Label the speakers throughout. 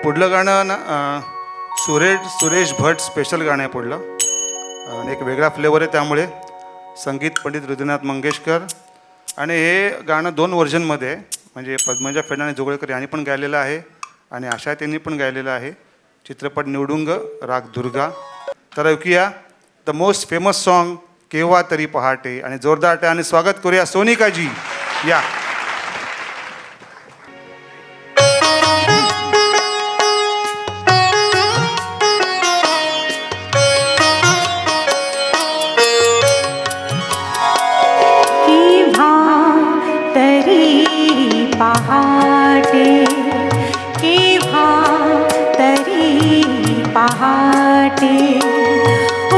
Speaker 1: पुढलं गाणं ना सुरेश भट स्पेशल गाणं आहे पुढलं. आणि एक वेगळा फ्लेवर आहे, त्यामुळे संगीत पंडित हृदयनाथ मंगेशकर. आणि हे गाणं 2 व्हर्जनमध्ये आहे, म्हणजे पद्मजा फेड आणि जोगळेकर यांनी पण गायलेलं आहे आणि आशा त्यांनी पण गायलेलं आहे. चित्रपट निवडुंग, राग दुर्गा. तर ऐकूया द मोस्ट फेमस सॉन्ग केव्हा तरी पहाटे. आणि जोरदार टाळ्यांनी स्वागत करूया सोनिकाजी. या
Speaker 2: पहाटे केव्हा तरी पहाटे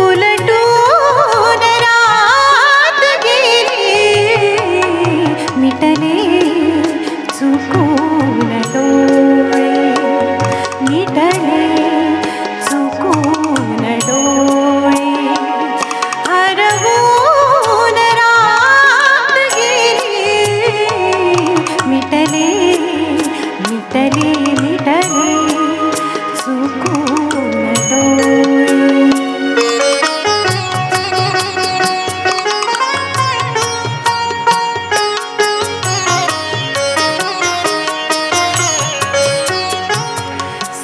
Speaker 2: उलटून रात गेली मिटले चुकून डोळे मिटले चुकून डोळे हरवून रात गेली मिटले मिटले मिटले चुकून डोळे.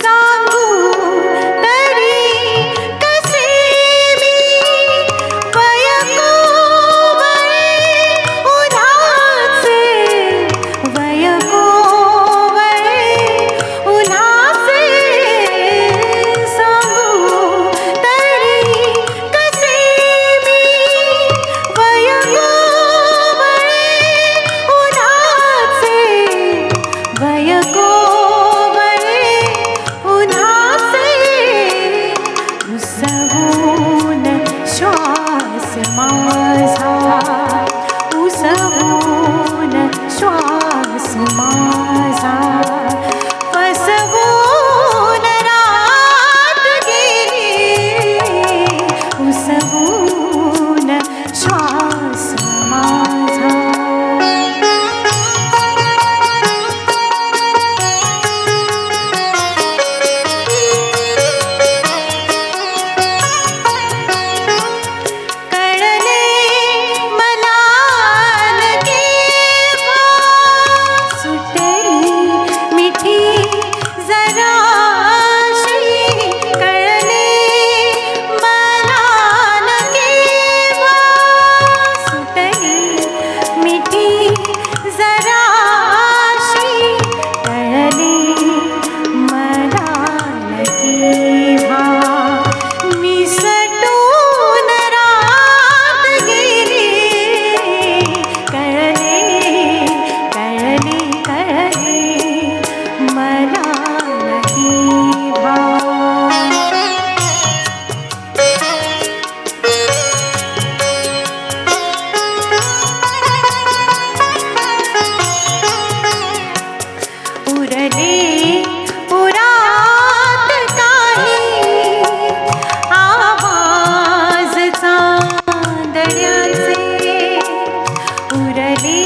Speaker 2: सांगू तरी कसे मी वयकोवळे उन्हाचे वयकोवळे उन्हाचे. सांगू तरी कसे मी वयकोवळे उन्हाचे वयकोवळे उन्हाचे. उसवून श्वास माझा उसवून श्वास माझा फसवून रात गेली उसवून श्वास माझा. कळले मला न केव्हा सुटली मिठी जराशी. कळले मला न केव्हा सुटली मिठी जराशी. कळले मला न केव्हा मिसटून रात गेली. कळले कळले कळले मला न केव्हा. उरले उरात काही आवाज चांदण्याचे. उरले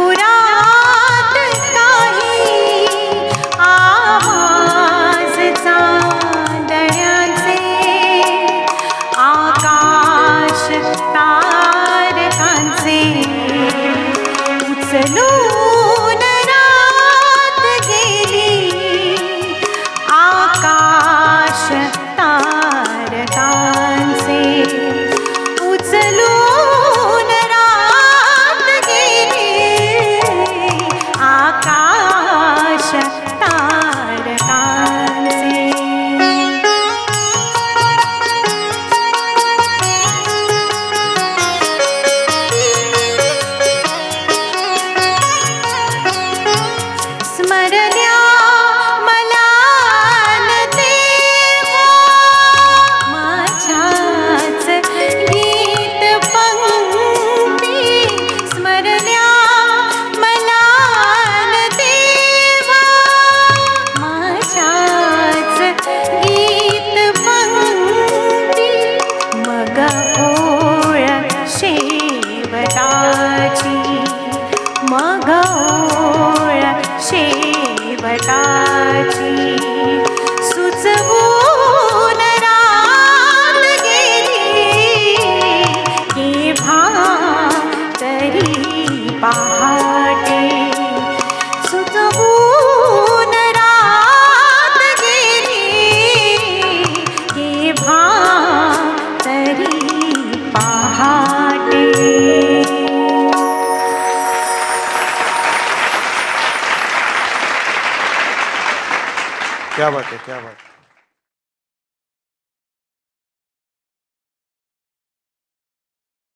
Speaker 2: उरात काही आवाज चांदण्याचे. आकाश तारकांचे उचलून रात गेली. आकाश तारकांचे उचलून रात गेली. आकाश तारकांचे. स्मरल्या मला न तेव्हा माझ्याच गीत पंक्ती. स्मरल्या मला न तेव्हा माझ्याच गीत पंक्ती. मग ओळ शेवटाची मग ओळ शेवटाची. पहाटे सुचवून रात गेली केव्हा तरी पहाटे.
Speaker 1: क्या बात आहे, क्या बात.